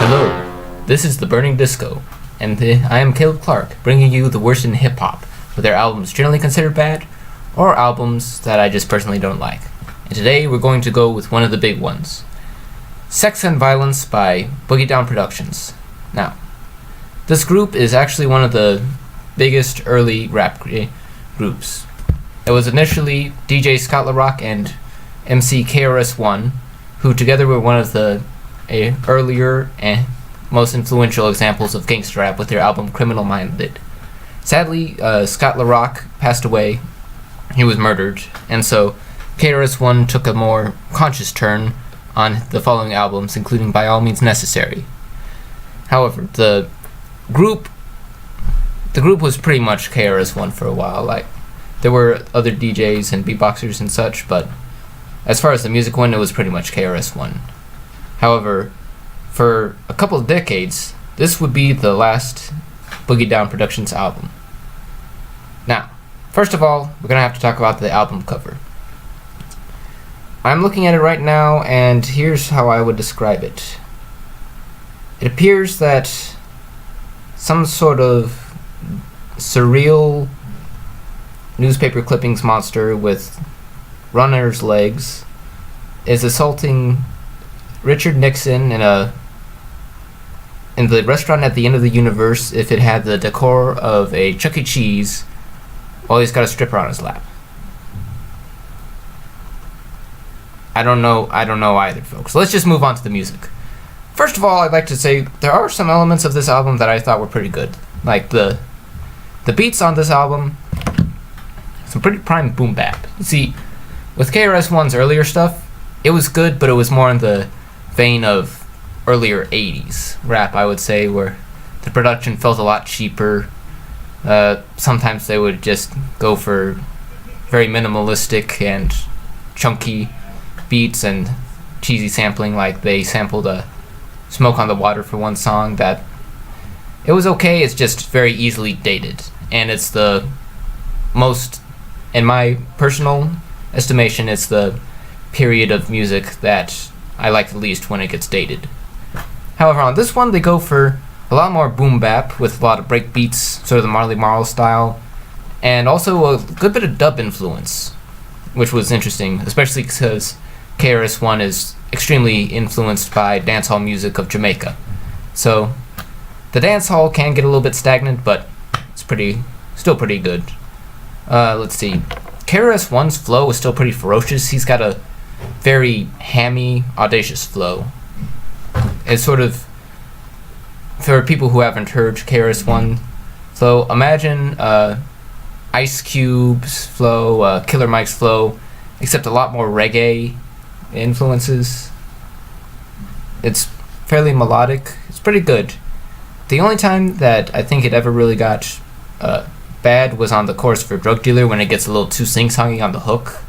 Hello, this is The Burning Disco, and I am Caleb Clark, bringing you the worst in hip-hop, with their albums generally considered bad, or albums that I just personally don't like. And today we're going to go with one of the big ones, Sex and Violence by Boogie Down Productions. Now, this group is actually one of the biggest early rap groups. It was initially DJ Scott LaRock and MC krs-one, who together were one of the earlier and most influential examples of gangster rap with their album Criminal Minded. Sadly, Scott LaRock passed away. He was murdered, and so krs-one took a more conscious turn on the following albums, including By All Means Necessary. However, the group was pretty much krs-one for a while. Like, there were other DJs and beatboxers and such, but as far as the music went, it was pretty much krs-one. However, for a couple of decades, this would be the last Boogie Down Productions album. Now, first of all, we're going to have to talk about the album cover. I'm looking at it right now, and here's how I would describe it. It appears that some sort of surreal newspaper clippings monster with runner's legs is assaulting Richard Nixon in the restaurant at the end of the universe if it had the decor of a Chuck E. Cheese while he's got a stripper on his lap. I don't know either, folks. Let's just move on to the music. First of all, I'd like to say there are some elements of this album that I thought were pretty good. Like the beats on this album, some pretty prime boom bap. See, with krs-one's earlier stuff, it was good, but it was more in the vein of earlier 80s rap, I would say, where the production felt a lot cheaper. Sometimes they would just go for very minimalistic and chunky beats and cheesy sampling, like they sampled a Smoke on the Water for one song that it was okay, it's just very easily dated, and it's the most, in my personal estimation, it's the period of music that I like the least when it gets dated. However, on this one, they go for a lot more boom bap with a lot of break beats, sort of the Marley Marl style, and also a good bit of dub influence, which was interesting, especially because krs-one is extremely influenced by dancehall music of Jamaica. So the dancehall can get a little bit stagnant, but it's still pretty good. Let's see. krs-one's flow is still pretty ferocious. He's got a very hammy, audacious flow. It's sort of, for people who haven't heard krs-one flow, imagine Ice Cube's flow, Killer Mike's flow, except a lot more reggae influences. It's fairly melodic. It's pretty good. The only time that I think it ever really got bad was on the chorus for Drug Dealer, when it gets a little too sing-songy on the hook.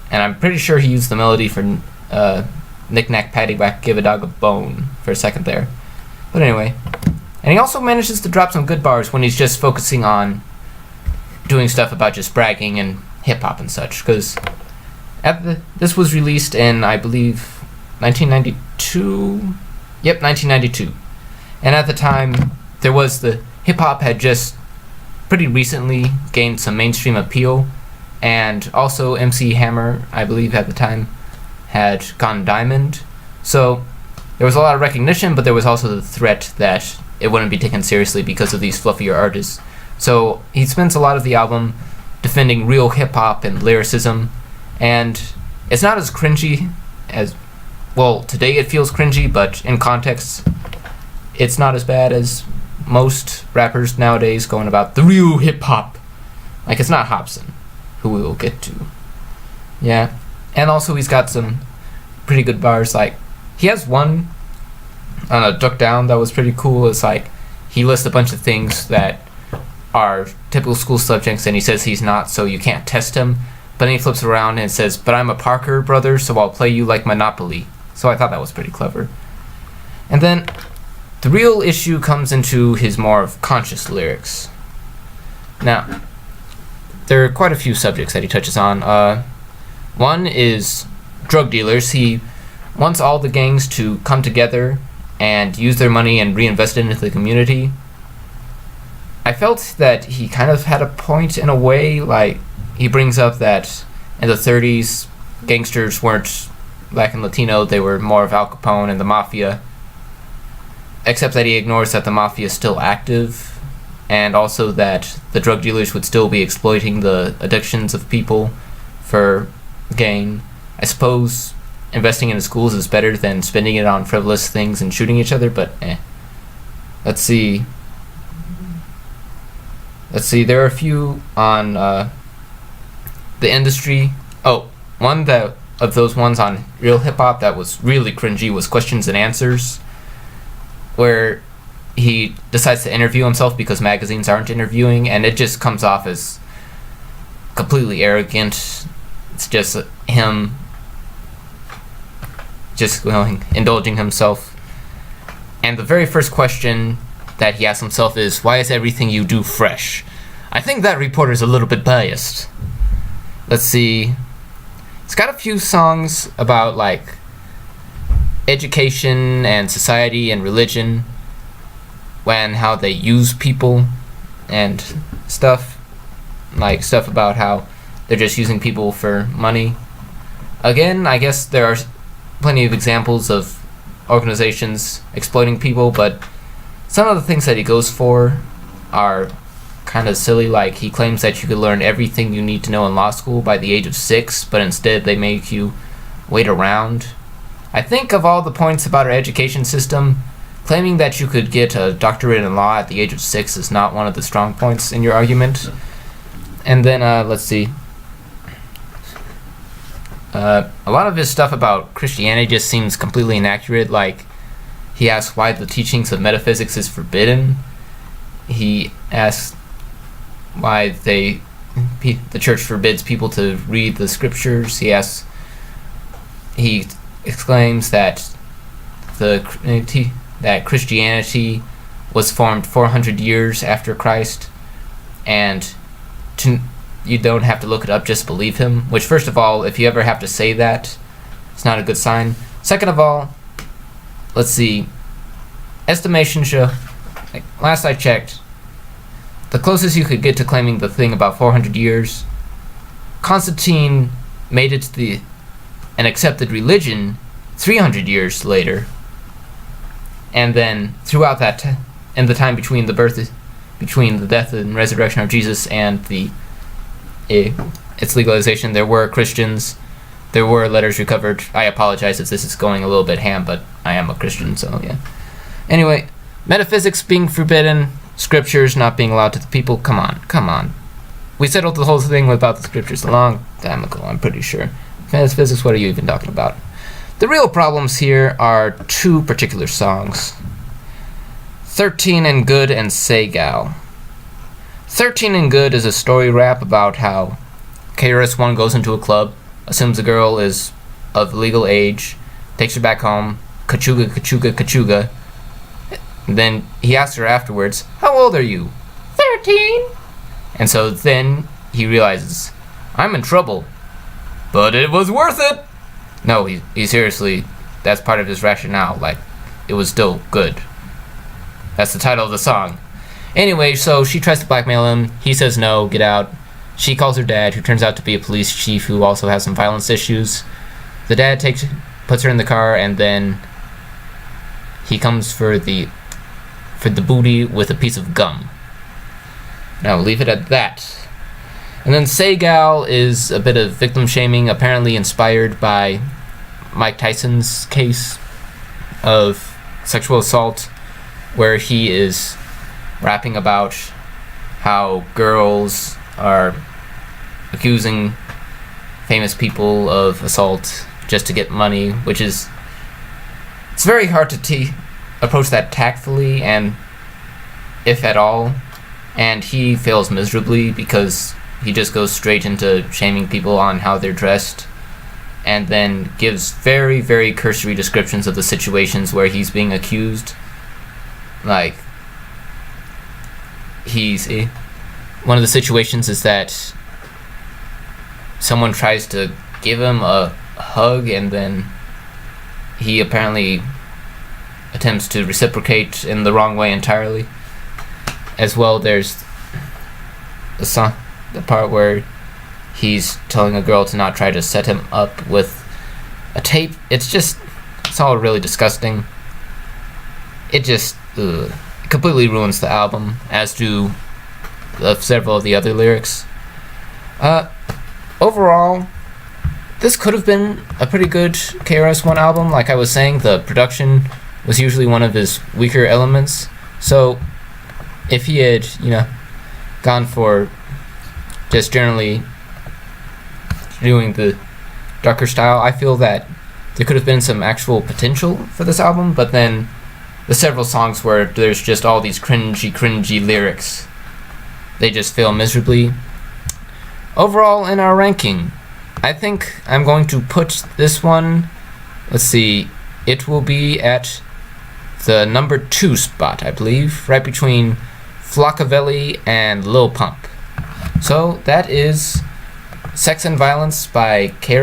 And I'm pretty sure he used the melody for Knick Knack Paddywhack Give a Dog a Bone for a second there. But anyway. And he also manages to drop some good bars when he's just focusing on doing stuff about just bragging and hip-hop and such. Because this was released in, I believe, 1992? Yep, 1992. And at the time, there was the hip-hop had just pretty recently gained some mainstream appeal, and also MC Hammer, I believe at the time, had gone diamond. So there was a lot of recognition, but there was also the threat that it wouldn't be taken seriously because of these fluffier artists. So he spends a lot of the album defending real hip-hop and lyricism, and it's not as cringy as, well, today it feels cringy, but in context, it's not as bad as most rappers nowadays going about the real hip-hop. Like, it's not Hobson, who we will get to. Yeah. And also he's got some pretty good bars. Like, he has one on a Duck Down that was pretty cool. It's like, he lists a bunch of things that are typical school subjects, and he says he's not, so you can't test him. But then he flips around and says, but I'm a Parker brother, so I'll play you like Monopoly. So I thought that was pretty clever. And then the real issue comes into his more conscious lyrics. Now, there are quite a few subjects that he touches on. One is drug dealers. He wants all the gangs to come together and use their money and reinvest it into the community. I felt that he kind of had a point in a way. Like, he brings up that in the 30s, gangsters weren't black and Latino, they were more of Al Capone and the Mafia. Except that he ignores that the Mafia is still active, and also that the drug dealers would still be exploiting the addictions of people for gain. I suppose investing in schools is better than spending it on frivolous things and shooting each other, but Let's see, there are a few on the industry. Oh, one of those ones on real hip-hop that was really cringy was Questions and Answers, where he decides to interview himself because magazines aren't interviewing, and it just comes off as completely arrogant. It's just him just indulging himself. And the very first question that he asks himself is, why is everything you do fresh? I think that reporter's a little bit biased. Let's see. It's got a few songs about, like, education and society and religion, and how they use people and stuff. Like, stuff about how they're just using people for money. Again, I guess there are plenty of examples of organizations exploiting people, but some of the things that he goes for are kind of silly. Like, he claims that you could learn everything you need to know in law school by the age of 6, but instead they make you wait around. I think of all the points about our education system, claiming that you could get a doctorate in law at the age of 6 is not one of the strong points in your argument. And then, let's see. A lot of his stuff about Christianity just seems completely inaccurate. Like, he asks why the teachings of metaphysics is forbidden. He asks why the church forbids people to read the scriptures. He exclaims that that Christianity was formed 400 years after Christ, and you don't have to look it up, just believe him. Which, first of all, if you ever have to say that, it's not a good sign. Second of all, let's see, estimation show, like, last I checked, the closest you could get to claiming the thing about 400 years, Constantine made it to an accepted religion 300 years later. And then throughout that in the time between the death and resurrection of Jesus and its legalization, there were Christians, there were letters recovered. I apologize if this is going a little bit ham, but I am a Christian, so yeah. Anyway, metaphysics being forbidden, scriptures not being allowed to the people. Come on. We settled the whole thing about the scriptures a long time ago, I'm pretty sure. Metaphysics, what are you even talking about? The real problems here are two particular songs. 13 and Good and Say Gal. 13 and Good is a story rap about how krs-one goes into a club, assumes the girl is of legal age, takes her back home, kachuga. Then he asks her afterwards, how old are you? 13. And so then he realizes, I'm in trouble. But it was worth it. No, he seriously, that's part of his rationale. Like, it was still good. That's the title of the song. Anyway, so she tries to blackmail him. He says no, get out. She calls her dad, who turns out to be a police chief who also has some violence issues. The dad puts her in the car, and then he comes for the booty with a piece of gum. Now, leave it at that. And then Say Gal is a bit of victim shaming, apparently inspired by Mike Tyson's case of sexual assault, where he is rapping about how girls are accusing famous people of assault just to get money, which is, it's very hard to approach that tactfully, and if at all, and he fails miserably because he just goes straight into shaming people on how they're dressed, and then gives very, very cursory descriptions of the situations where he's being accused. Like, one of the situations is that someone tries to give him a hug, and then he apparently attempts to reciprocate in the wrong way entirely. As well, there's the part where he's telling a girl to not try to set him up with a tape. It's all really disgusting. It just completely ruins the album, as do several of the other lyrics. Overall, this could have been a pretty good KRS-One album. Like I was saying, the production was usually one of his weaker elements. So if he had, gone for just generally doing the darker style, I feel that there could have been some actual potential for this album. But then the several songs where there's just all these cringy lyrics, they just fail miserably. Overall, in our ranking, I think I'm going to put this one, let's see, it will be at the number 2 spot, I believe, right between Flockaveli and Lil Pump. So that is Sex and Violence by krs-one.